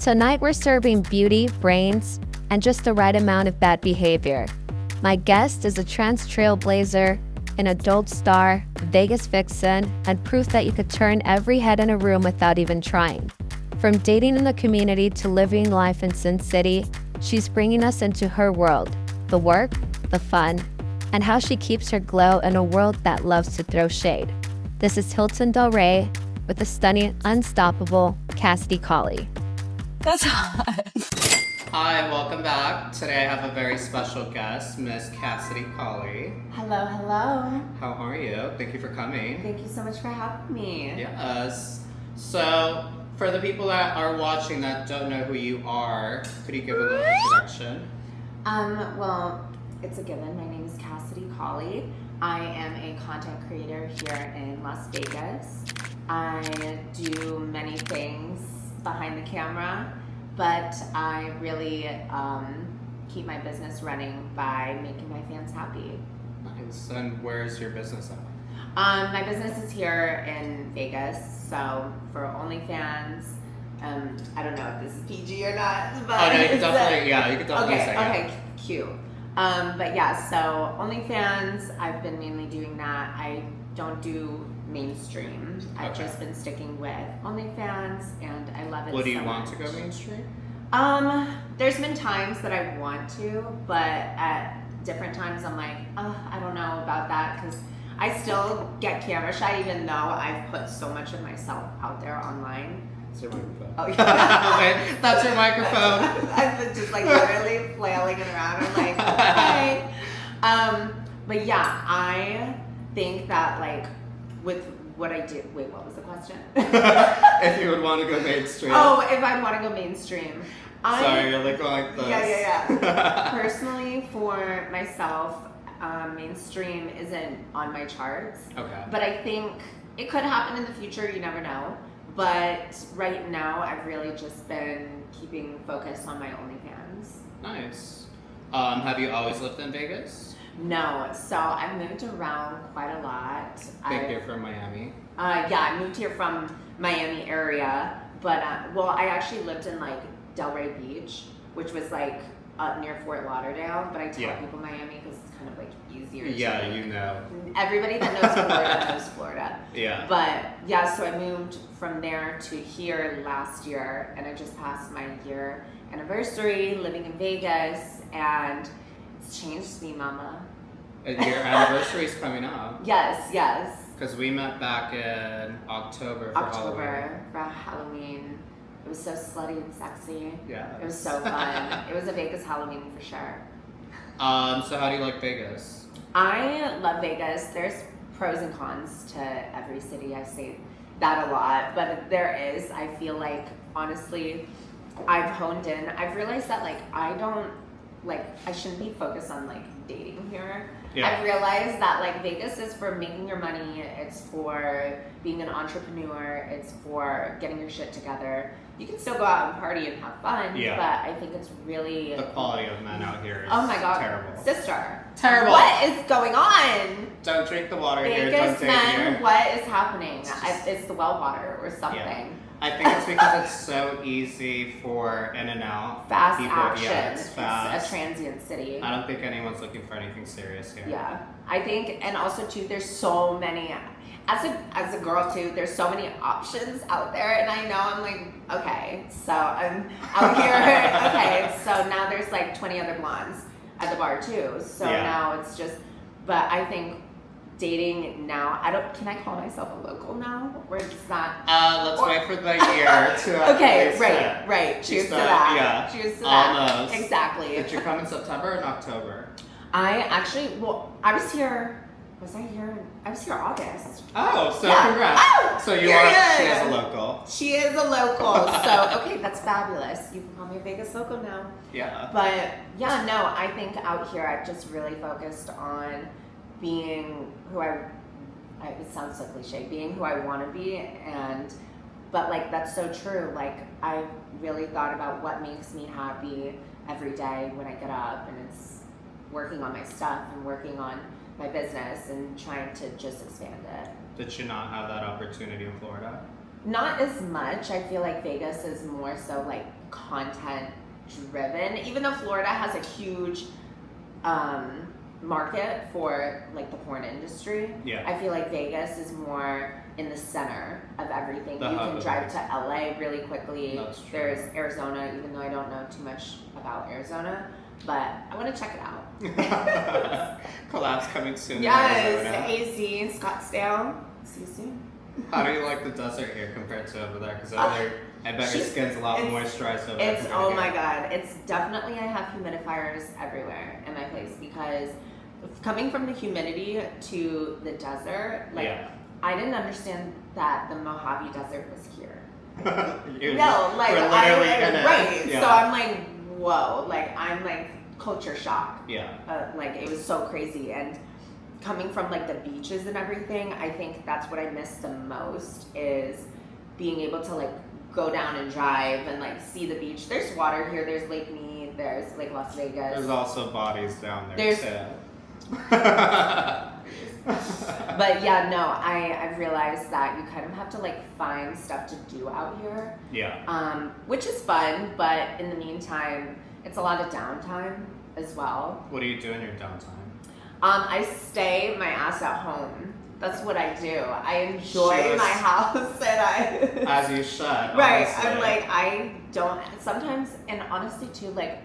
Tonight we're serving beauty, brains, and just the right amount of bad behavior. My guest is a trans trailblazer, an adult star, Vegas vixen, and proof that you could turn every head in a room without even trying. From dating in the community to living life in Sin City, she's bringing us into her world, the work, the fun, and how she keeps her glow in a world that loves to throw shade. This is Hilton Del Rey with the stunning, unstoppable Cassidy Cauley. That's hot. Hi, welcome back. Today I have a very special guest, Miss Cassidy Cauley. Hello, hello. How are you? Thank you for coming. Thank you so much for having me. Yes. So, for the people that are watching that don't know who you are, could you give a little introduction? Well, it's a given. My name is Cassidy Cauley. I am a content creator here in Las Vegas. I do many things behind the camera, but I really keep my business running by making my fans happy. Nice. And where's your business at? My business is here in Vegas, so for OnlyFans, I don't know if this is PG or not, but Oh no, you can definitely, you can definitely say okay, cute. But yeah, so OnlyFans, I've been mainly doing that. I don't do mainstream. I've just been sticking with OnlyFans, and I love it. Well, do you so want much. to go mainstream? There's been times that I want to, but at different times I'm like, I don't know about that, because I still get camera shy, even though I've put so much of myself out there online. It's your microphone. Oh, yeah. Okay, that's your microphone. I've been just like literally flailing it around. I'm like, okay. But yeah, I think that like with what I do. Wait, what was the question? If you would want to go mainstream. Oh, if I'd want to go mainstream. Sorry, you're like going like this. Yeah. Personally, for myself, mainstream isn't on my charts. Okay. But I think it could happen in the future. You never know. But right now, I've really just been keeping focus on my OnlyFans. Nice. Have you always lived in Vegas? No, so I've moved around quite a lot. You're from Miami? Yeah, I moved here from Miami area, but I actually lived in like Delray Beach, which was like up near Fort Lauderdale. But I tell people Miami because it's kind of like easier. Yeah, you know. Everybody that knows Florida knows Florida. Yeah. But yeah, so I moved from there to here last year, and I just passed my year anniversary living in Vegas, and it's changed me, mama. Your anniversary is coming up. Yes. Because we met back in October for Halloween. It was so slutty and sexy. Yeah. It was so fun. It was a Vegas Halloween for sure. So how do you like Vegas? I love Vegas. There's pros and cons to every city. I say that a lot, but there is. I feel like, honestly, I've honed in. I've realized that I shouldn't be focused on like dating here. Yeah. I've realized that like Vegas is for making your money. It's for being an entrepreneur. It's for getting your shit together. You can still go out and party and have fun, but I think it's really... The quality of men out here is oh my God, terrible. Sister. Terrible. What is going on? Don't drink the water here. Vegas Don't men, here. what is happening? It's the well water or something. Yeah. I think it's because it's so easy for in and out. Fast people. action. Yeah, it's fast. It's a transient city. I don't think anyone's looking for anything serious here. Yeah. I think, and also too, there's so many... As a girl too, there's so many options out there, and I know I'm like, okay, so I'm out here, okay, so now there's like 20 other blondes at the bar too, so now it's just, but I think dating now, can I call myself a local now, or is that? Let's wait for the year to okay, right, cheers to that. Yeah, cheers to that. Almost. Exactly. Did you come in September or in October? I was here. Was I here? I was here August. Oh, so congrats. Oh, so she is a local. She is a local. So, okay, that's fabulous. You can call me a Vegas local now. Yeah. But, yeah, no, I think out here I've just really focused on being who it sounds so cliche, being who I want to be. But, like, that's so true. Like, I've really thought about what makes me happy every day when I get up. And it's working on my stuff and working on my business and trying to just expand it. Did you not have that opportunity in Florida? Not as much. I feel like Vegas is more so like content driven, even though Florida has a huge market for like the porn industry. Yeah. I feel like Vegas is more in the center of everything. The You hub can of drive it. to LA really quickly. That's true. There's Arizona, even though I don't know too much about Arizona, but I want to check it out. Collabs coming soon. Yes, in Arizona. AZ, Scottsdale. See you soon. How do you like the desert here compared to over there? Because over there, I bet your she's- skin's a lot it's- moisturized over there. It's, compared oh to my here. god, it's definitely, I have humidifiers everywhere in my place because coming from the humidity to the desert, like, Yeah. I didn't understand that the Mojave Desert was here. You're No, like, we're literally gonna, right. Yeah. So I'm like, whoa, like, I'm like culture shock. Yeah. Like, it was so crazy. And coming from like the beaches and everything, I think that's what I miss the most is being able to like go down and drive and like see the beach. There's water here, there's Lake Mead, there's like Las Vegas. There's also bodies down there There's- too. But yeah, no, I've realized that you kind of have to like find stuff to do out here. Yeah. Which is fun, but in the meantime, it's a lot of downtime as well. What do you do in your downtime? I stay my ass at home. That's what I do. I enjoy Just- my house and I As you should. right. Honestly. I'm like, I don't sometimes, and honestly too, like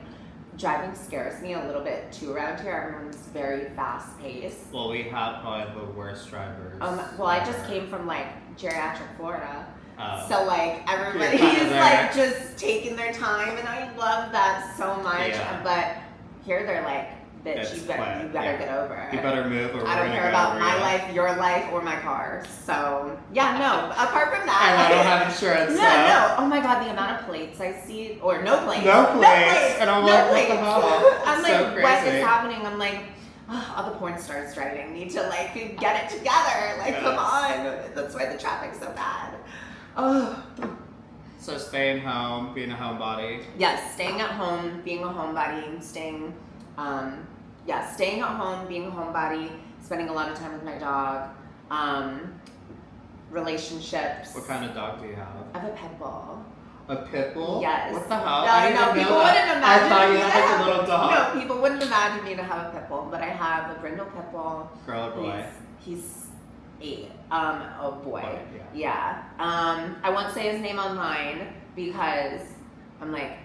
driving scares me a little bit too around here. Everyone's very fast paced. Well, we have probably the worst drivers. Well, I just ever. came from like geriatric Florida. Oh. So like everybody's You're kinda there. like just taking their time, and I love that so much. Yeah. But here they're like, bitch, It's you better quick, get yeah. over it. You better move or I we're don't gonna care go about over my you. life, your life, or my car. So yeah, no. Apart from that, And I don't have insurance. no, so. no. Oh my god, the amount of plates I see, or no plates, No plates. And I'm no like, what plates. the hell? I'm It's like, so what crazy. is happening? I'm like, oh, all the porn stars driving need to like get it together. Like, Yes. come on. That's why the traffic's so bad. Oh. So staying home, being a homebody. Yes, staying at home, being a homebody, staying at home, being a homebody, spending a lot of time with my dog, relationships. What kind of dog do you have? I have a pit bull. A pit bull? Yes. What the hell? No, I didn't no, know people that. wouldn't imagine I thought you me to had like have- a little dog. No, people wouldn't imagine me to have a pit bull, but I have a brindle pit bull. Girl or boy? He's 8. A boy. Boy, Yeah. I won't say his name online because I'm like,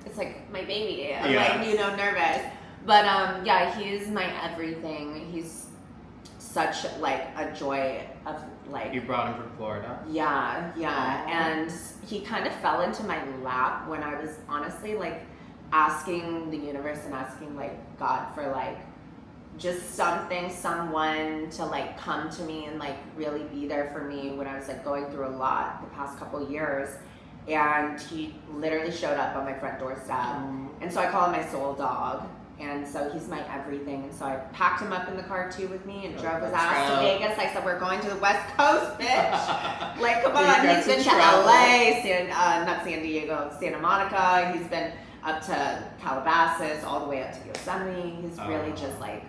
it's like my baby. I'm Yeah. like, nervous. But yeah, he is my everything. He's such like a joy of like. You brought him from Florida? Yeah. Aw. And he kind of fell into my lap when I was honestly like asking the universe and asking like God for like just someone to like come to me and like really be there for me when I was like going through a lot the past couple years. And he literally showed up on my front doorstep. And so I call him my soul dog. And so he's my everything. And so I packed him up in the car too with me and drove his ass to Vegas. I said, we're going to the West Coast, bitch. Like, come You on. got He's to been to travel. LA, not San Diego, Santa Monica. He's been up to Calabasas, all the way up to Yosemite. He's really just like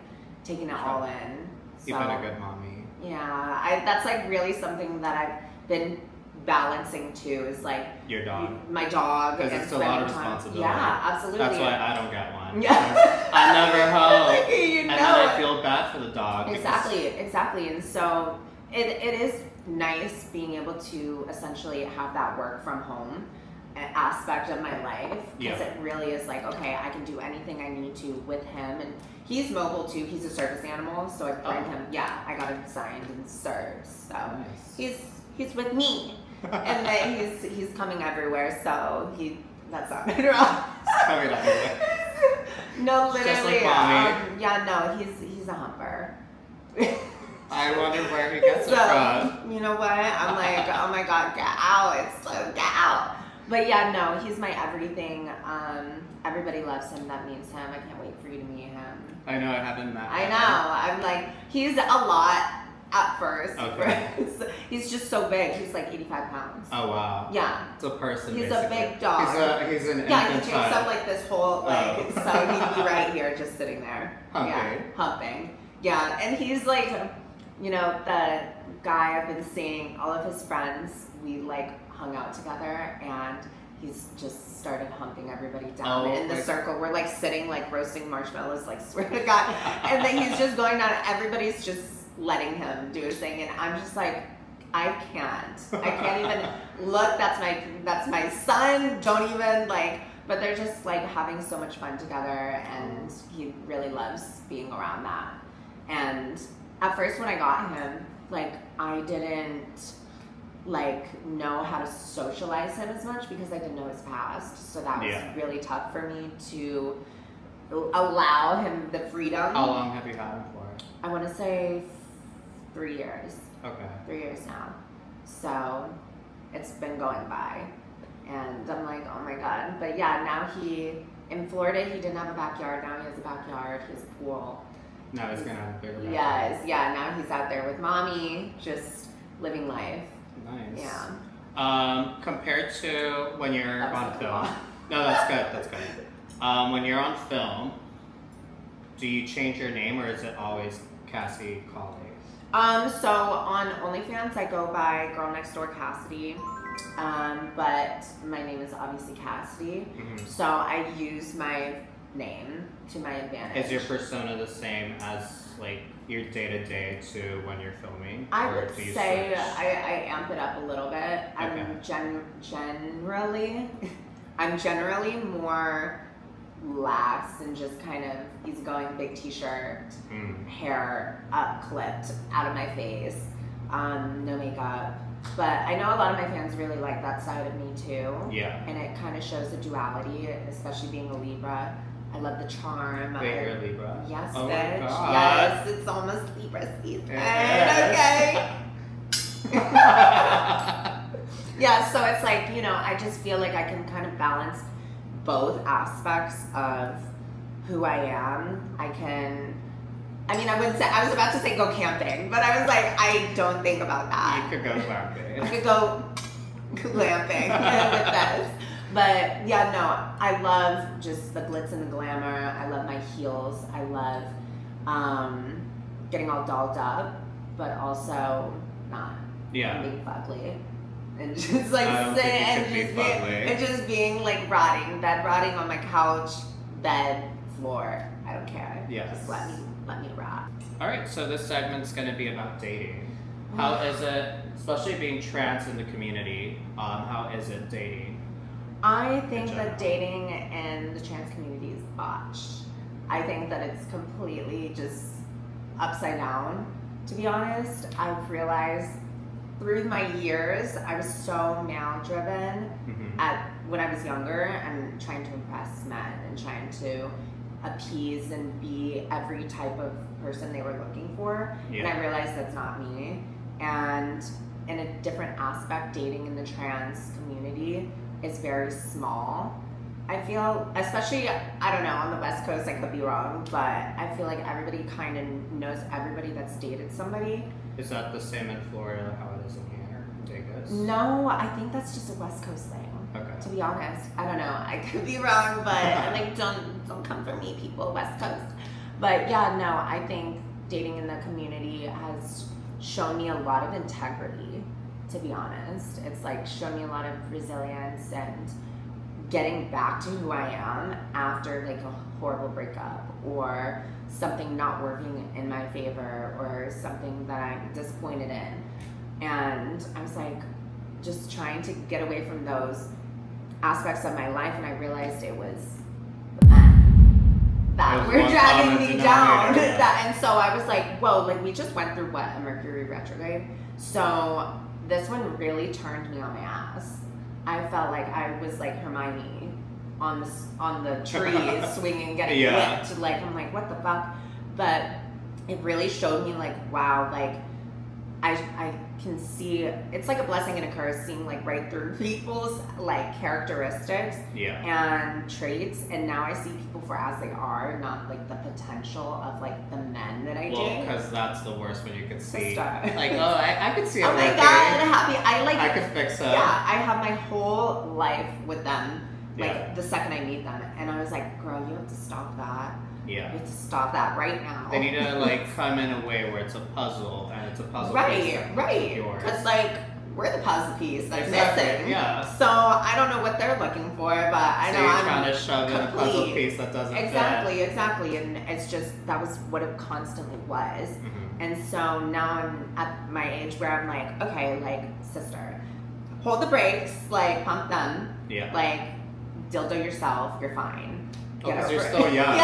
taking it all in. You've been a good mommy. Yeah, that's like really something that I've been balancing too, is like Your dog. my dog. Because and it's a lot of spending time- responsibility. Yeah, absolutely. That's why I don't get one. Yeah. I never hope. Like, you And know then I it. feel bad for the dog. because- Exactly. And so it is nice being able to essentially have that work from home aspect of my life, because Yeah. it really is like, okay, I can do anything I need to with him. And he's mobile too. He's a service animal, so I bring Oh. him. Yeah, I got him signed and served. So Nice. he's with me, and then he's coming everywhere. So that's not wrong. Coming up here. No, Just literally. like mommy. Yeah, no, he's a humper. I wonder where he gets it So, from. you know what? I'm like, oh my god, get out. It's like, get out. But yeah, no, he's my everything. Everybody loves him. That means him. I can't wait for you to meet him. I know I haven't met I him. know. I'm like, he's a lot at first. Okay. He's just so big. He's like 85 pounds. Oh wow. Yeah. It's a person. He's a basically. big dog. He's an Yeah, he infant takes child. up like this whole like, Oh. so he'd be right here, just sitting there. Humping. Yeah, humping. Yeah, and he's like, the guy I've been seeing. All of his friends, we like hung out together, and he's just started humping everybody down Oh, in the like- circle. We're like sitting like roasting marshmallows, like swear to God. And then he's just going down. Everybody's just letting him do his thing, and I'm just like, I can't even look. That's my son. Don't even like. But they're just like having so much fun together, and he really loves being around that. And at first, when I got him, like I didn't like know how to socialize him as much because I didn't know his past. So that was really tough for me to allow him the freedom. How long have you had him for? I want to say 3 years. Okay. 3 years now. So it's been going by. And I'm like, oh my God. But yeah, now in Florida, he didn't have a backyard. Now he has a backyard. He has a pool. Now he's gonna have a bigger backyard. Yes, yeah. Now he's out there with mommy, just living life. Nice. Yeah. Compared to when you're That was on like a film. lot. No, that's good. That's good. When you're on film, do you change your name or is it always Cassidy Cauley? So on OnlyFans, I go by Girl Next Door Cassidy. But my name is obviously Cassidy. Mm-hmm. So I use my name to my advantage. Is your persona the same as like your day to day to when you're filming? I or would do you say switch? I amp it up a little bit. I'm generally more lax and just kind of easygoing, big t-shirt, hair up clipped out of my face, no makeup. But I know a lot of my fans really like that side of me too. Yeah. And it kind of shows the duality, especially being a Libra. I love the charm. Wait, you're a Libra? Yes, Oh my bitch. God. Yes, it's almost Libra season. Yes. Okay. Yeah, so it's like, you know, I just feel like I can kind of balance both aspects of who I am. I wouldn't say, I was about to say go camping, but I was like, I don't think about that. You could go glamping. I could go glamping with this. But yeah, no, I love just the glitz and the glamour. I love my heels. I love getting all dolled up, but also not being fugly. And just like being like rotting on my couch, bed, floor. I don't care. Yes. Just let me rot. All right, so this segment's going to be about dating. How is it, especially being trans in the community? How is it dating? I think that dating in the trans community is botched. I think that it's completely just upside down. To be honest, I've realized through my years, I was so male-driven when I was younger and trying to impress men and trying to appease and be every type of person they were looking for. Yeah. And I realized that's not me. And in a different aspect, dating in the trans community is very small. I feel, especially, I don't know, on the West Coast, I could be wrong, but I feel like everybody kind of knows everybody that's dated somebody. Is that the same in Florida, how it is in here, in Vegas? No, I think that's just a West Coast thing. Okay. To be honest, I don't know. I could be wrong, but like, don't come for me, people, West Coast. But yeah, no, I think dating in the community has shown me a lot of integrity. To be honest, it's like shown me a lot of resilience and getting back to who I am after like a horrible breakup or something not working in my favor or something that I'm disappointed in. And I was like just trying to get away from those aspects of my life, and I realized it was the men that were dragging me down. And so I was like, whoa, like we just went through what, a Mercury retrograde? So this one really turned me on my ass. I felt like I was like Hermione on the tree swinging, getting whipped. Like, I'm like, what the fuck? But it really showed me like, wow, like I can see, it's like a blessing and a curse seeing like right through people's like characteristics and traits. And now I see people for as they are, not like the potential of like the men that I date. Well, because that's the worst when you can see. Sister. Like, oh, I could see it. Oh my working. God, happy. I could fix it. Yeah, I have my whole life with them. Like Yeah. the second I meet them, and I was like, girl, you have to stop that. Yeah. You have to stop that right now. They need to like come in a way where it's a puzzle and it's a puzzle. Right. Yours. Because like we're the puzzle piece that's Exactly, missing. yeah. So I don't know what they're looking for, but I So know you're I'm trying to shove in a puzzle complete. piece that doesn't fit. Exactly, and it's just that was what it constantly was. And so now I'm at my age where I'm like, okay, like sister, hold the brakes, like pump them, Yeah. like dildo yourself, you're fine. Because you're over still it. young.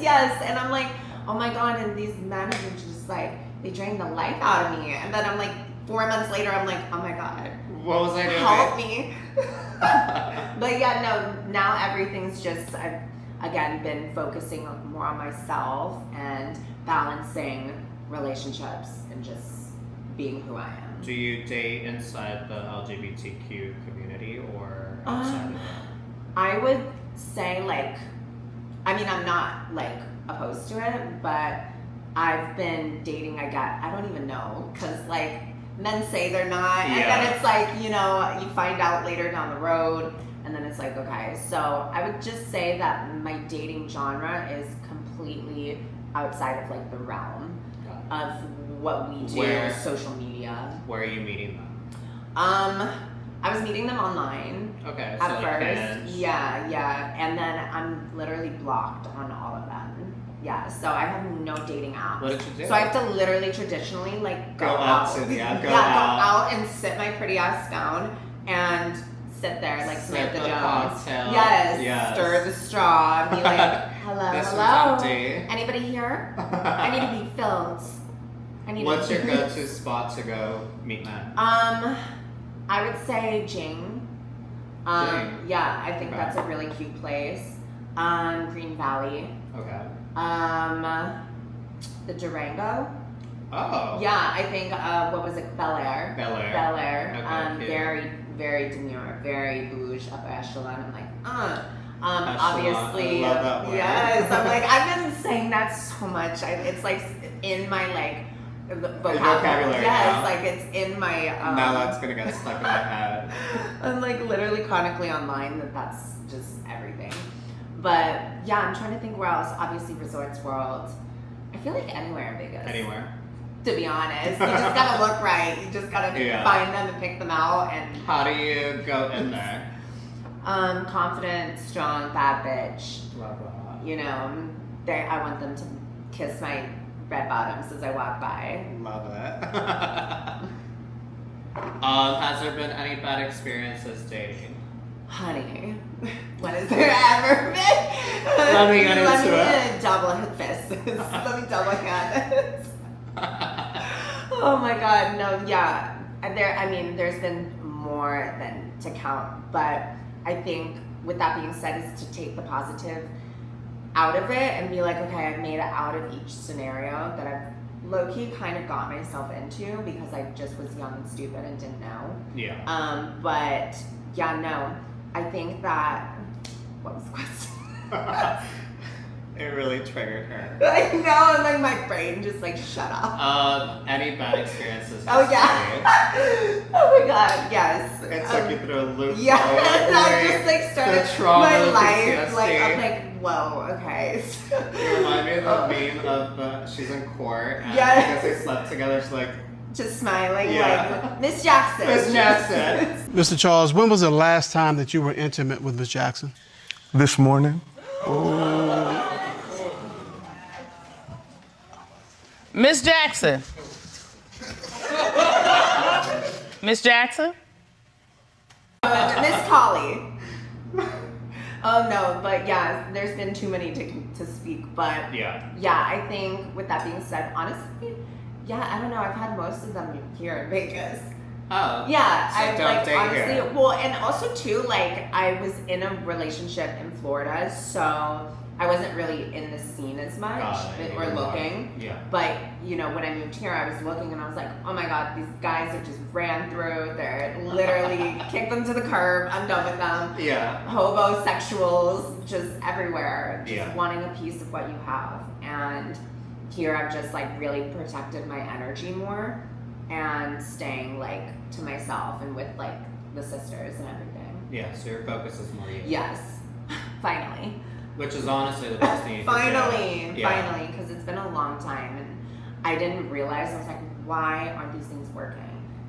Yes, and I'm like, oh my god, and these men are just like, they drain the life out of me, and then I'm like, 4 months later, I'm like, oh my god, What was I doing? help me. But yeah, no, now everything's just, I've again been focusing more on myself and balancing relationships and just being who I am. Do you date inside the LGBTQ community or outside of it? I would say like, I mean, I'm not like opposed to it, but I've been dating, I don't even know, because like men say they're not, and then it's like, you know, you find out later down the road, and then it's like, okay. So I would just say that my dating genre is completely outside of like the realm of what we do, social media. Where are you meeting them? I was meeting them online. Okay, so At like first, Hinge. yeah, and then I'm literally blocked on all of them. Yeah, so I have no dating apps. What did you do? So I have to literally traditionally like go out, out. Cynthia, go Go out. out and sit my pretty ass down and sit there like Sip Samantha the Jones. cocktail. Yes, Yes. stir the straw and be like, hello, This hello. one's empty. Anybody here? I need to be filled. What's your go-to spot to go meet men? I would say Jing. Jing. Yeah, I think Okay. that's a really cute place. Green Valley. Okay. The Durango. Oh. Yeah, I think what was it? Bel Air. Bel Air. Bel Air. Okay, cute. Very, very demure, very bouge, upper echelon. I'm like, Echelon, obviously, I love that word. yes. I'm like, I've been saying that so much. It's like in my like vocabulary Yes, now. like it's in my. Now that's gonna get stuck in my head. I'm like literally chronically online that's just everything. But yeah, I'm trying to think where else. Obviously, Resorts World. I feel like anywhere in Vegas. Anywhere. To be honest, you just gotta look right. You just gotta find them and pick them out. And How do you go in there? confident, strong, bad bitch. Love that. You know, I want them to kiss my red bottoms as I walk by. Love it. Has there been any bad experiences dating? Honey, when has there ever been? Let me get into Let me double fists. Let me double hand. Oh my god, no, yeah. There's been more than to count, but I think with that being said is to take the positive out of it and be like, okay, I've made it out of each scenario that I've low-key kind of got myself into because I just was young and stupid and didn't know. Yeah. But yeah, no. I think that, what was the question? It really triggered her. I know, and like my brain just like shut off. Any bad experiences? Oh yeah. Oh my god, yes. It took you through a loop. Yeah, and I just like started the trauma my of life. Like PTSD. I'm like, whoa, okay. You remind me of the meme of she's in court and Yes. because they slept together, she's like, Just smiling, Yeah. like Miss Jackson. Miss Jackson. Mr. Charles, when was the last time that you were intimate with Miss Jackson? This morning. Miss Jackson. Miss Jackson? Miss Cauley. Oh no, but yeah, there's been too many to speak, but yeah. I think with that being said, honestly, yeah, I don't know, I've had most of them here in Vegas. Oh. Yeah, So I've don't like date honestly, here. well, and also too, like I was in a relationship in Florida, so I wasn't really in the scene as much Got it. or looking. Yeah. But you know, when I moved here, I was looking and I was like, oh my god, these guys are just ran through. They're literally kicked them to the curb. I'm done with them. Yeah. Hobosexuals just everywhere, just Yeah. wanting a piece of what you have. And here I've just like really protected my energy more and staying like to myself and with like the sisters and everything. Yeah, so your focus is more you. Yes, finally. Which is honestly the best thing you can Finally, do. Yeah. because it's been a long time and I didn't realize, I was like, why aren't these things working?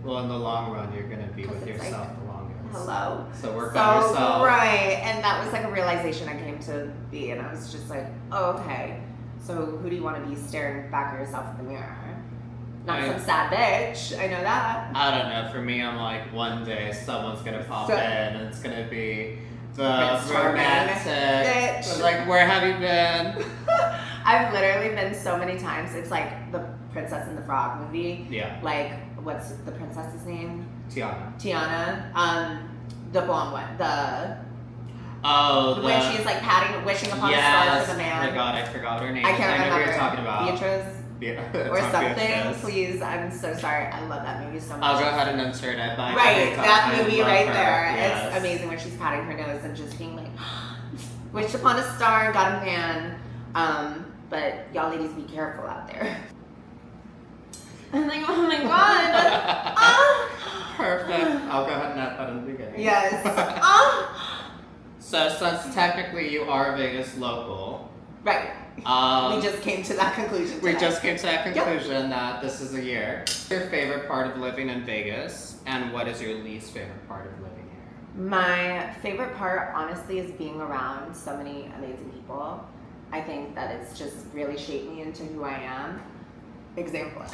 Well, in the long run, you're gonna be 'Cause with it's yourself like, the longest. Hello. So work on yourself. Right, and that was like a realization I came to be, and I was just like, oh, okay. So who do you want to be staring back at yourself in the mirror? Not some sad bitch. I know that. I don't know. For me, I'm like, one day someone's gonna pop in, and it's gonna be the Prince Charming romantic. bitch. Like, where have you been? I've literally been so many times. It's like the Princess and the Frog movie. Yeah. Like, what's the princess's name? Tiana. Tiana. The blonde one. Oh, when she's like wishing upon a star for the man. Oh my god, I forgot her name. I can't remember. What you're talking about. Beatrice. Yeah. Or It's not something. Beatrice. Please, I'm so sorry. I love that movie so much. I'll go ahead and insert it. But Right, that movie right her. there. Yes. It's amazing when she's patting her nose and just being like, wished upon a star and got a man. But y'all ladies be careful out there. I'm like, oh my god. Perfect. I'll go ahead and add that in the beginning. Yes. So since technically you are a Vegas local, Right. We just came to that conclusion we today. just came to that conclusion that this is a year. What's your favorite part of living in Vegas, and what is your least favorite part of living here? My favorite part, honestly, is being around so many amazing people. I think that it's just really shaped me into who I am. Example A.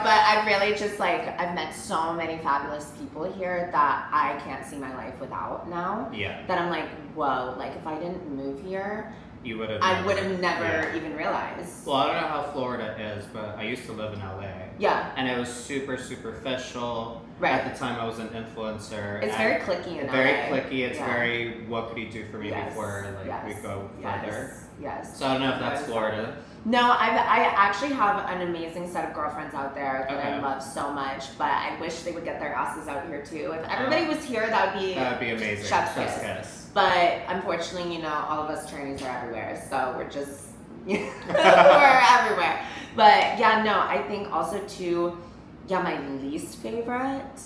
But I really just I've met so many fabulous people here that I can't see my life without now. Yeah. That I'm like, whoa, if I didn't move here, You would have. I would have never even realized. Well, I don't know how Florida is, but I used to live in LA. Yeah. And it was super superficial. Right. At the time, I was an influencer. It's very cliquey in Very LA. cliquey. It's Yeah. very, what could you do for me Yes, before we go further? Yes. So I don't know if that's Florida. No, I actually have an amazing set of girlfriends out there that I Okay. love so much, but I wish they would get their asses out here too. If everybody was here, that would be amazing. chef's Chef's kiss. kiss. But unfortunately, all of us trannies are everywhere, so we're just we're everywhere. But yeah, no, I think also too, my least favorite.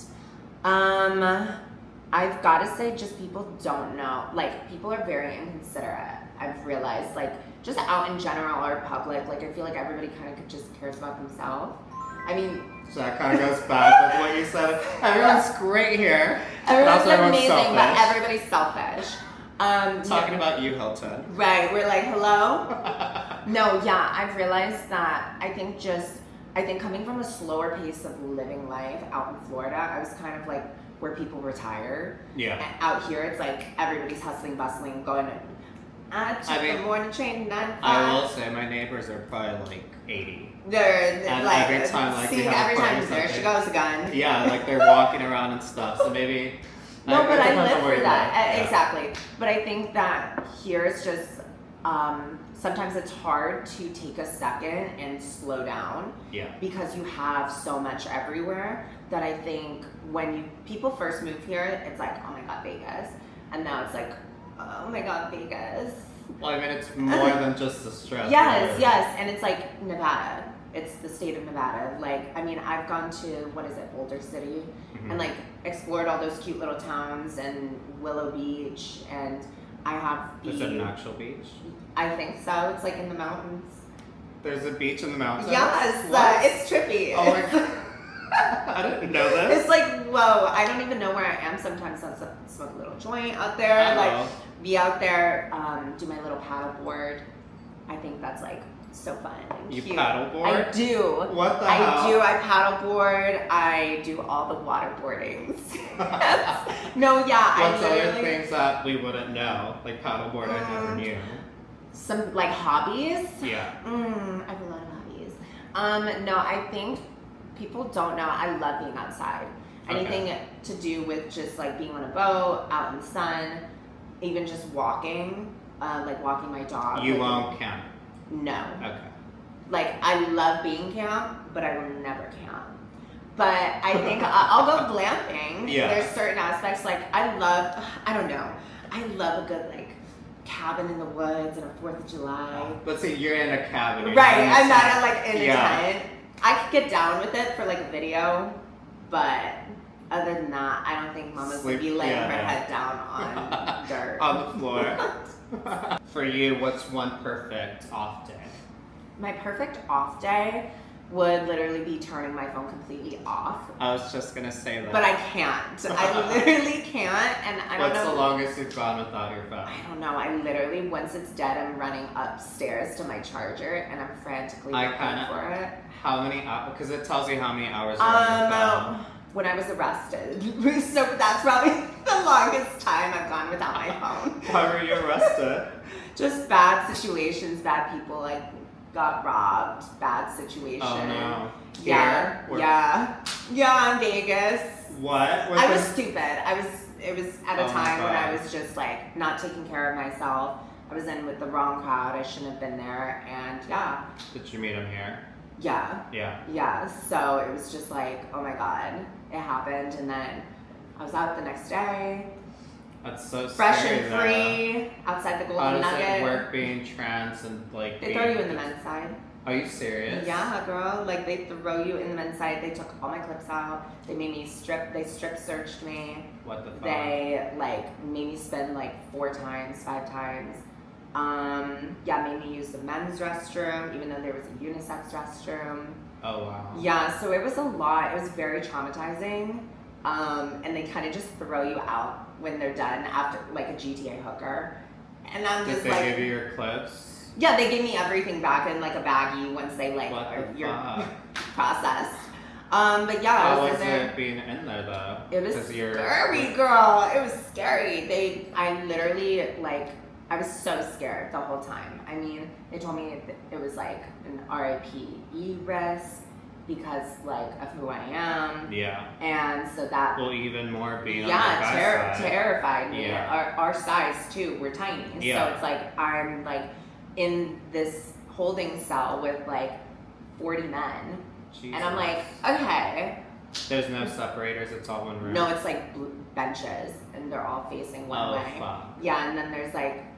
I've got to say, just people don't know. People are very inconsiderate. I've realized, just out in general or public, I feel like everybody kind of just cares about themselves. I mean, So that kind of goes back with what you said. Everyone's great here. everyone's but also everyone's amazing, but selfish. everybody's selfish. Talking about you, Hilton. Right, we're like, hello? No, yeah, I've realized that I think coming from a slower pace of living life out in Florida, I was kind of where people retire. Yeah. And out here, it's everybody's hustling, bustling, going I took the morning train 9 to 5. I will say my neighbors are probably 80. They're And like, every time, we seeing have a every party time or there she something. goes again. Yeah, they're walking around and stuff. So maybe. No, but it I depends on live where for you that. live. Yeah. Exactly. But I think that here it's just sometimes it's hard to take a second and slow down. Yeah. Because you have so much everywhere that I think when people first move here, it's like, oh my god, Vegas. And now it's like, oh my god, Vegas. Well, I mean, it's more than just the stress. Yes, really. yes. And it's like Nevada. It's the state of Nevada. I've gone to, Boulder City, Mhm. and explored all those cute little towns and Willow Beach, and I have Is it an actual beach? I think so. It's in the mountains. There's a beach in the mountains? Yes, What? it's trippy. Oh my god. I didn't know this. It's whoa, I don't even know where I am sometimes. I'll smoke a little joint out there, Uh-oh. be out there, do my little paddle board. I think that's so fun and You cute. paddleboard? I do. What the I hell? do. I paddleboard. I do all the waterboardings. No, yeah. What's I other literally things that we wouldn't know? Like paddleboard, I never knew. some hobbies. Yeah. I have a lot of hobbies. No, I think people don't know. I love being outside. Anything to do with just being on a boat, out in the sun, even just walking, walking my dog. You won't camp. No. Okay. I love being camp, but I will never camp. But I think I'll go glamping. Yeah. There's certain aspects I love a good cabin in the woods and a 4th of July. But see, you're in a cabin. you're Right, in a I'm not tent. in a tent. I could get down with it for a video, but other than that, I don't think Mama's would be laying her head down on dirt. On the floor. For you, what's one perfect off day? My perfect off day would literally be turning my phone completely off. I was just gonna say that. But I can't. I literally can't, and I don't know. What's the longest you've gone without your phone? I don't know. I literally, once it's dead, I'm running upstairs to my charger, and I'm frantically looking for it. How many hours? Because it tells you how many hours you're on your phone. When I was arrested. So that's probably the longest time I've gone without my phone. Why were you arrested? Just bad situations, bad people, like got robbed, bad situation. Oh no. Yeah, yeah, in Vegas. What? I was stupid. It was at a time when I God. was just like not taking care of myself. I was in with the wrong crowd. I shouldn't have been there. And yeah. Did you meet him here? Yeah. Yeah. Yeah. So it was just like, oh my God, it happened. And then I was out the next day. That's so Fresh scary, and free, outside the How Golden does Nugget. it work being trans and like They throw you in the men's side. Are you serious? Yeah, girl. Like they throw you in the men's side. They took all my clips out. They made me they strip searched me. What the fuck? They like made me spin like 4 times, 5 times. Yeah, made me use the men's restroom, even though there was a unisex restroom. Oh wow. Yeah, so it was a lot. It was very traumatizing. And they kind of just throw you out when they're done after like a GTA hooker. And I'm Did just they like, give you your clips? yeah, they gave me everything back in like a baggie once they like What the you're fuck? processed. But yeah, How I was was in there. it being in there though? It was 'Cause you're- scary, girl. It was scary. I literally like, I was so scared the whole time. I mean, they told me it was like an RIP risk because like of who I am. Yeah. And so that Well, even more being on the yeah, guy's side. terrified me. Yeah. Our size too, we're tiny. Yeah. So it's like I'm like in this holding cell with like 40 men. Jesus. And I'm like, okay. There's no separators, it's all one room. No, it's like benches and they're all facing one way. Oh, fuck. Yeah, and then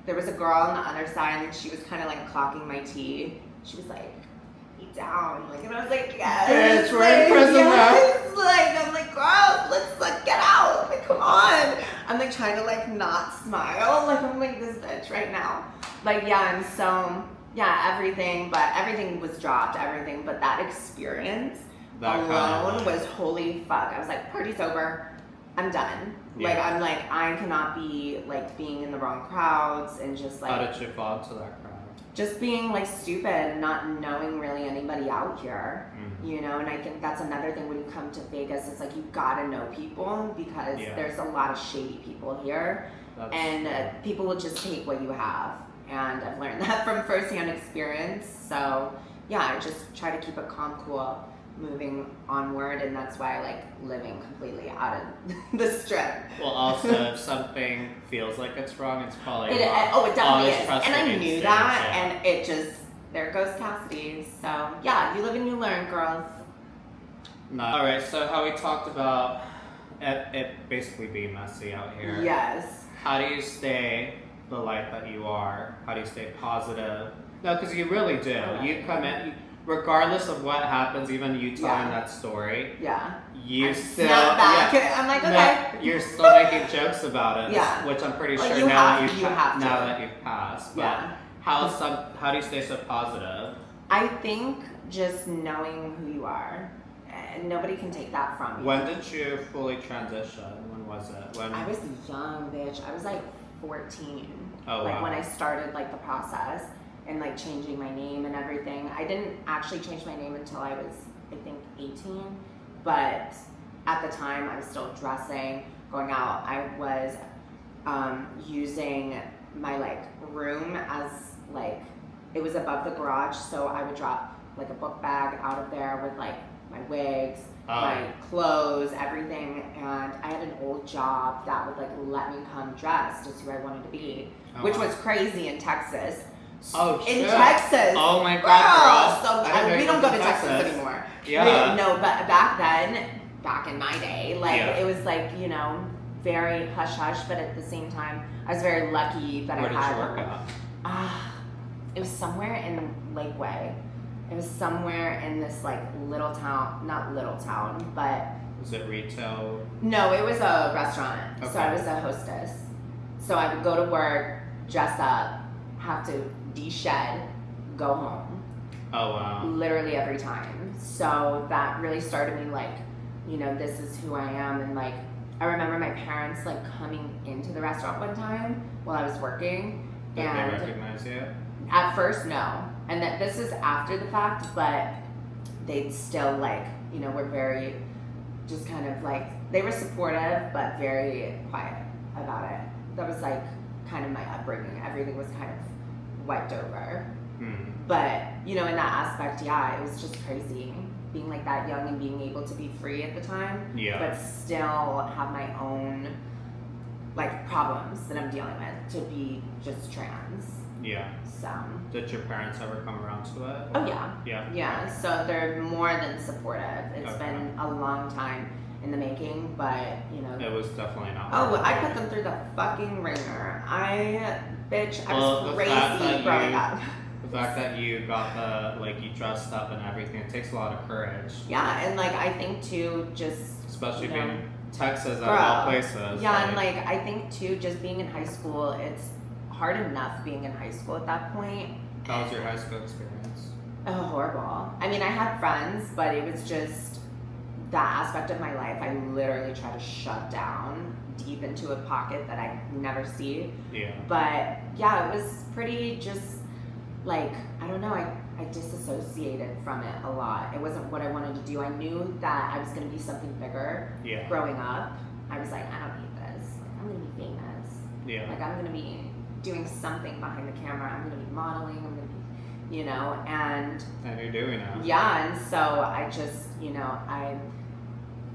there was a girl on the other side and she was kind of like clocking my tea. She was like, "Eat down." Like, and I was like, yes. Bitch, we're in prison yes. Like, I'm like, girl, let's like get out. Like, come on. I'm like trying to like not smile. Like, I'm like this bitch right now. Like, yeah, and so, yeah, everything was dropped, everything, but that experience alone was holy fuck. I was like, party's over. I'm done. Yeah. Like, I'm like, I cannot be like being in the wrong crowds and just like. How did you fall into that crowd? Just being like stupid and not knowing really anybody out here, you know. And I think that's another thing when you come to Vegas. It's like you gotta know people because there's a lot of shady people here, and people will just take what you have. And I've learned that from firsthand experience. So yeah, I just try to keep it calm, cool, moving onward, and that's why I like living completely out of the strip. Well, also, if something feels like it's wrong, it's probably wrong. It definitely Always is. trust And I your knew instincts, that, yeah. and it just, there goes Cassidy. So yeah, you live and you learn, girls. No. All right. So how we talked about it basically being messy out here. Yes. How do you stay the life that you are? How do you stay positive? No, because you really do. You come in, regardless of what happens, even you telling that story. Yeah. You I still. snap back. Yeah, I'm like, okay. no, you're still making jokes about it. Yeah. Which I'm pretty Well, sure you now have to. that you've passed. But Yeah. how do you stay so positive? I think just knowing who you are, and nobody can take that from you. When did you fully transition? When was it? When I was young, bitch. I was like 14. Oh, like wow. when I started like the process and like changing my name and everything. I didn't actually change my name until I was, I think, 18. But at the time, I was still dressing, going out. I was using my like room as like, it was above the garage, so I would drop like a book bag out of there with like my wigs, my clothes, everything. And I had an old job that would like let me come dressed as who I wanted to be, which was crazy in Texas. Oh, in shit. Texas. Oh my God, girl. girl. So we don't go to Texas anymore. Yeah. No, but back then, back in my day, like it was like, you know, very hush hush, but at the same time, I was very lucky that Where I did had. you work at? It was somewhere in Lakeway. It was somewhere in this like little town, not little town, but Was it retail? no, it was a restaurant. So Okay. I was a hostess. So I would go to work, dress up, have to de-shed, go home. Oh, wow. Literally every time. So that really started me like, you know, this is who I am. And like, I remember my parents like coming into the restaurant one time while I was working. Did and they recognize you? at first, no. And that this is after the fact, but they'd still like, you know, were very just kind of like, they were supportive, but very quiet about it. That was like kind of my upbringing. Everything was kind of wiped over. But, you know, in that aspect, yeah, it was just crazy being like that young and being able to be free at the time. Yeah. But still have my own like problems that I'm dealing with to be just trans. Yeah. So. Did your parents ever come around to it? Oh yeah. Yeah. Yeah. So they're more than supportive. It's Okay. been a long time in the making, but you know. It was definitely not. Oh, hard. I put them through the fucking ringer. I Well, was the crazy fact that growing you- up. The fact that you got you dressed up and everything, it takes a lot of courage. Yeah, and like I think too, just Especially you being know, in Texas of Bro. all places. Yeah, and like I think too, just being in high school, it's hard enough being in high school at that point. How was your high school experience? Oh, horrible. I mean, I had friends, but it was just that aspect of my life. I literally tried to shut down deep into a pocket that I never see. Yeah. But yeah, it was pretty just like, I don't know, I disassociated from it a lot. It wasn't what I wanted to do. I knew that I was going to be something bigger Yeah. growing up. I was like, I don't need this. Like, I'm going to be famous. Yeah. Like, I'm going to be doing something behind the camera. I'm going to be modeling. I'm going to be, you know, and you're doing it. yeah, and so I just, you know, I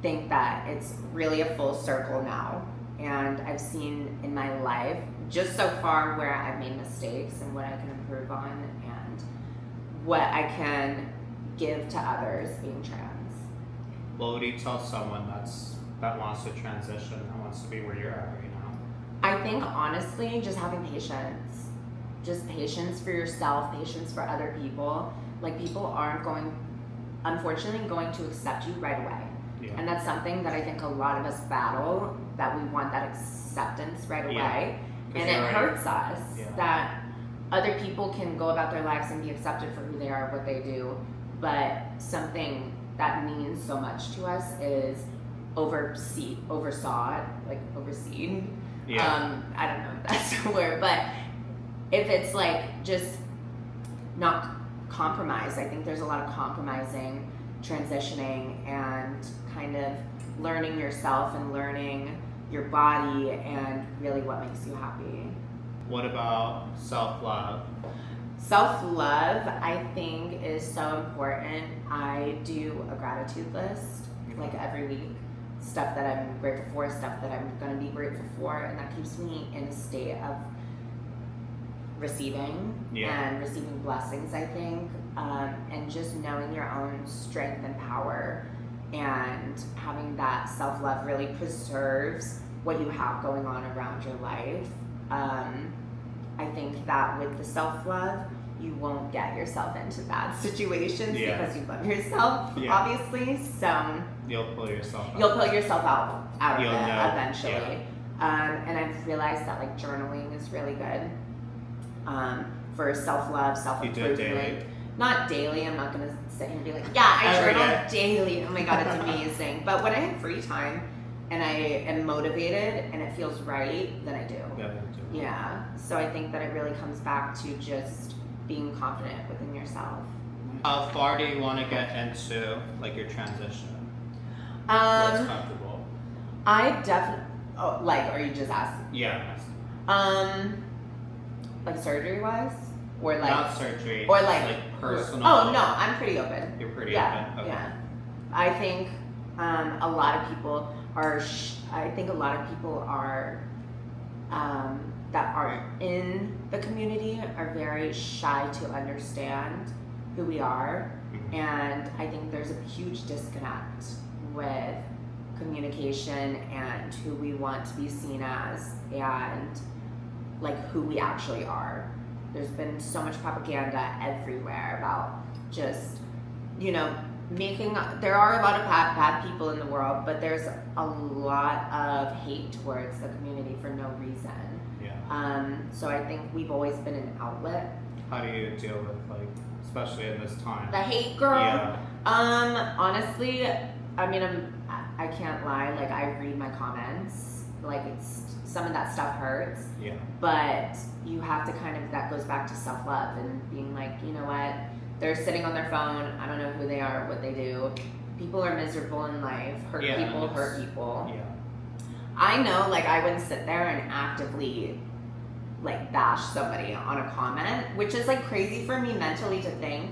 think that it's really a full circle now. And I've seen in my life, just so far, where I've made mistakes and what I can improve on and what I can give to others being trans. What would you tell someone that wants to transition, that wants to be where you're at right now? I think honestly, just having patience. Just patience for yourself, patience for other people. Like, people aren't unfortunately, going to accept you right away. Yeah. And that's something that I think a lot of us battle, that we want that acceptance right away. Yeah. And it hurts us Yeah. that other people can go about their lives and be accepted for who they are, what they do. But something that means so much to us is overseen. Yeah. I don't know if that's the word, but if it's like just not compromise, I think there's a lot of compromising, transitioning, and kind of learning yourself and learning your body and really what makes you happy. What about self-love? Self-love, I think, is so important. I do a gratitude list like every week. Stuff that I'm grateful for, stuff that I'm going to be grateful for, and that keeps me in a state of receiving and receiving blessings, I think, and just knowing your own strength and power, and having that self-love really preserves what you have going on around your life. I think that with the self-love, you won't get yourself into bad situations because you love yourself, obviously. So You'll pull yourself out. You'll pull yourself out of You'll it know. eventually. And I've realized that like journaling is really good for self-love, You self-improvement. do it daily? Not daily. I'm not gonna sit here and be like, yeah, I Every journal day. daily. Oh my god, it's amazing. But when I have free time and I am motivated and it feels right, then I do. Yeah, you do. Yeah. So I think that it really comes back to just being confident within yourself. How far do you want to get into like your transition? What's comfortable? I definitely. Oh, like, are you just asking? Yeah. Like surgery wise, or like Not surgery. or just, like personal. Oh no, I'm pretty open. You're pretty Yeah, open. Okay. yeah. I think a lot of people are. I think a lot of people are that aren't in the community are very shy to understand who we are, and I think there's a huge disconnect with communication and who we want to be seen as and like who we actually are. There's been so much propaganda everywhere about just, you know, there are a lot of bad people in the world, but there's a lot of hate towards the community for no reason. Yeah. So I think we've always been an outlet How do you deal with, like, especially in this time? The hate, girl. Yeah. Honestly, I mean, I can't lie. Like, I read my comments. Like, it's some of that stuff hurts. Yeah. But you have to kind of, that goes back to self-love and being like, you know what? They're sitting on their phone. I don't know who they are, what they do. People are miserable in life. Hurt people. Yeah. I know, like, I wouldn't sit there and actively, like, bash somebody on a comment, which is, like, crazy for me mentally to think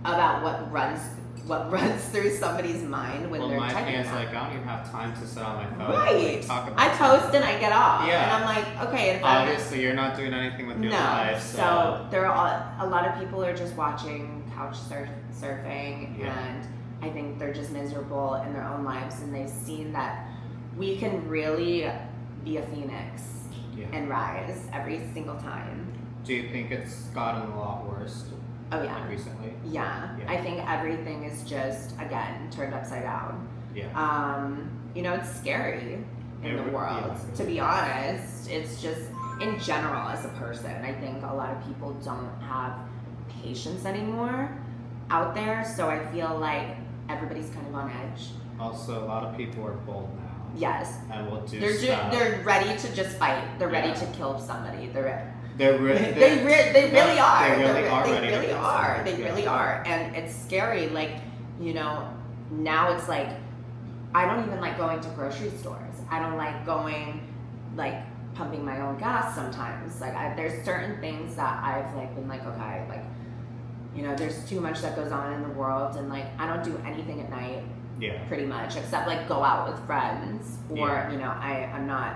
about what runs through somebody's mind when they're my typing thing is, that. like, I don't even have time to sit on my phone Right. and like, talk about I post and I get off. Yeah. And I'm like, okay. If obviously, you're not doing anything with your life. So there are a lot of people are just watching couch surfing, Yeah. and I think they're just miserable in their own lives, and they've seen that we can really be a phoenix and rise every single time. Do you think it's gotten a lot worse? Oh yeah. Like, recently? Yeah. I think everything is just, again, turned upside down. Yeah. You know, it's scary in the world. Yeah. To be honest, it's just in general as a person. I think a lot of people don't have patience anymore out there, so I feel like everybody's kind of on edge. Also, a lot of people are bold now. Yes. And will do They're stuff. they're ready to just fight. They're ready to kill somebody. They really are. They really are. They really are. And it's scary. Like, you know, now it's like, I don't even like going to grocery stores. I don't like going, like, pumping my own gas sometimes. Like, there's certain things that I've, like, been like, okay, like, you know, there's too much that goes on in the world, and, like, I don't do anything at night. Yeah. Pretty much, except, like, go out with friends, or, you know, I'm not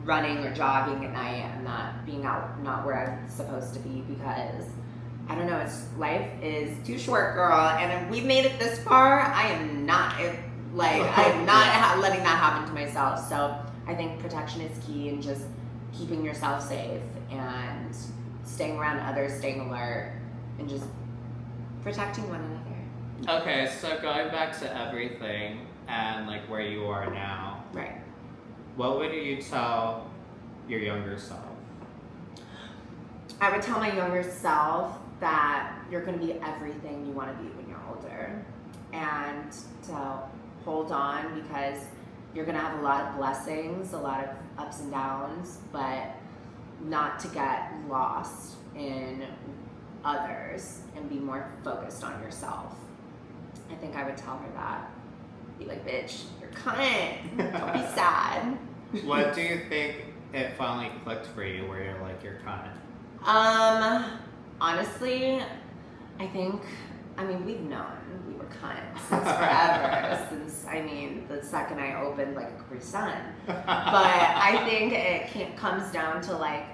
running or jogging at night. I'm not being out, not where I'm supposed to be, because I don't know, life is too short, girl, and if we've made it this far, I am not letting that happen to myself. So I think protection is key, and just keeping yourself safe and staying around others, staying alert, and just protecting one another. Okay, so going back to everything and like where you are now, Right. what would you tell your younger self? I would tell my younger self that you're going to be everything you want to be when you're older, and to hold on, because you're going to have a lot of blessings, a lot of ups and downs, but not to get lost in others and be more focused on yourself. I think I would tell her that. Be like, bitch, you're cunt. Don't be sad. What do you think it finally clicked for you where you're like, you're kind Honestly, I think, we've known we were cunts since forever. Since, the second I opened like a Capri Sun. But I think it comes down to like,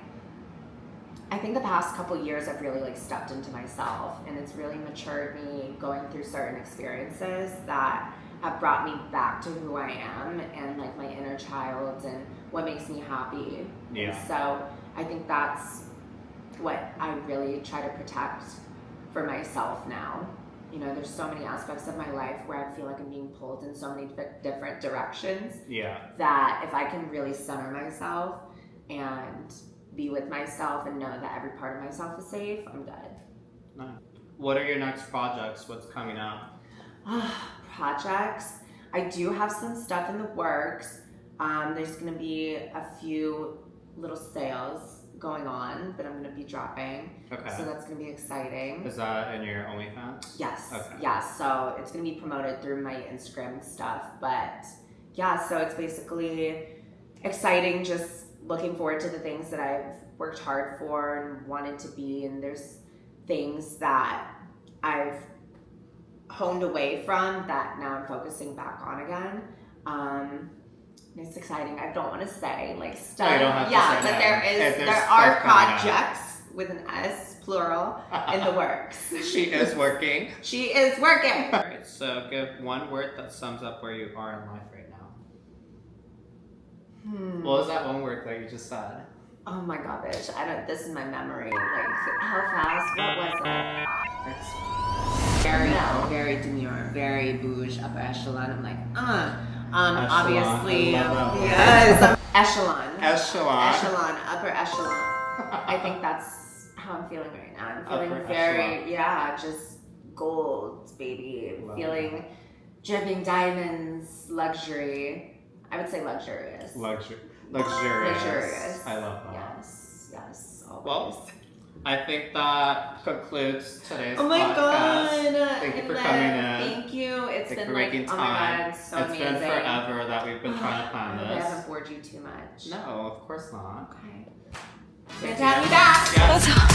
I think the past couple years I've really like stepped into myself, and it's really matured me going through certain experiences that have brought me back to who I am and like my inner child and what makes me happy. Yeah. And so I think that's what I really try to protect for myself now. You know, there's so many aspects of my life where I feel like I'm being pulled in so many different directions. Yeah. That if I can really center myself and be with myself and know that every part of myself is safe, I'm good. Nice. What are your next projects? What's coming up? Projects. I do have some stuff in the works. There's going to be a few little sales going on that I'm going to be dropping. Okay. So that's going to be exciting. Is that in your OnlyFans? Yes. Okay. Yeah. So it's going to be promoted through my Instagram and stuff. But yeah, so it's basically exciting. Just looking forward to the things that I've worked hard for and wanted to be. And there's things that I've honed away from that now I'm focusing back on again. It's exciting. I don't want to say like stuff. No, you don't have to yeah, say but that. there are projects with an S plural in the works. She is working. She is working. All right. So give one word that sums up where you are in life right now. What was that one word that you just said? Oh my god, bitch! This is my memory. Like how fast? What was it? Very demure, very bouge, upper echelon. I'm like, obviously, yes, echelon, Echelon, upper echelon. I think that's how I'm feeling right now. I'm Upper feeling very, echelon. yeah, just gold, baby. Love Feeling dripping diamonds, luxury. I would say luxurious. Luxurious. Luxurious. I love that. Yes, always. Well, I think that concludes today's oh my podcast. god! Thank you for Inlet, coming in. Thank you. It's Thank you been for like, making oh my time. god, so It's amazing. been forever that we've been trying to I plan hope I this. haven't bored you too much. No, of course not. Okay. Great to have you back. Yes.